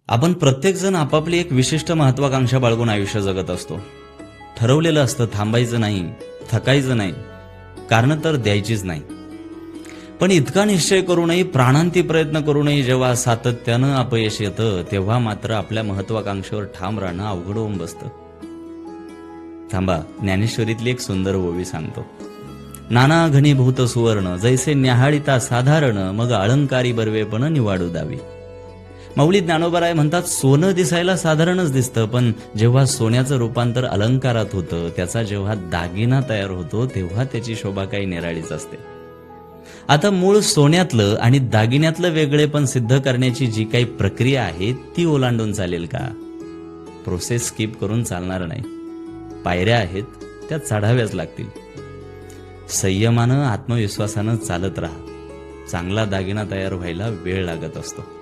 आपण प्रत्येकजण आपापली एक विशिष्ट महत्वाकांक्षा बाळगून आयुष्य जगत असतो. ठरवलेलं असतं थांबायचं नाही, थकायचं नाही, कारण तर द्यायचीच नाही. पण इतका निश्चय करूनही, प्राणांती प्रयत्न करूनही जेव्हा सातत्यानं अपयश येतं, तेव्हा मात्र आपल्या महत्वाकांक्षेवर ठाम राहणं अवघड होऊन बसतं. थांबा, ज्ञानेश्वरीतली एक सुंदर ओवी सांगतो. नाना घनीभूत सुवर्ण, जैसे न्याहाळिता साधारण, मग अलंकारी बर्वेपण निवाडू दावी. माऊली ज्ञानोबराय म्हणतात, सोनं दिसायला साधारणच दिसतं, पण जेव्हा सोन्याचं रूपांतर अलंकारात होतं, त्याचा जेव्हा दागिना तयार होतो, तेव्हा त्याची शोभा काही निराळीच असते. आता मूळ सोन्यातलं आणि दागिन्यातलं वेगळेपण सिद्ध करण्याची जी काही प्रक्रिया आहे, ती ओलांडून चालेल का? प्रोसेस स्किप करून चालणार नाही. पायऱ्या आहेत, त्या चढाव्याच लागतील. संयमानं, आत्मविश्वासानं चालत राहा. चांगला दागिना तयार व्हायला वेळ लागत असतो.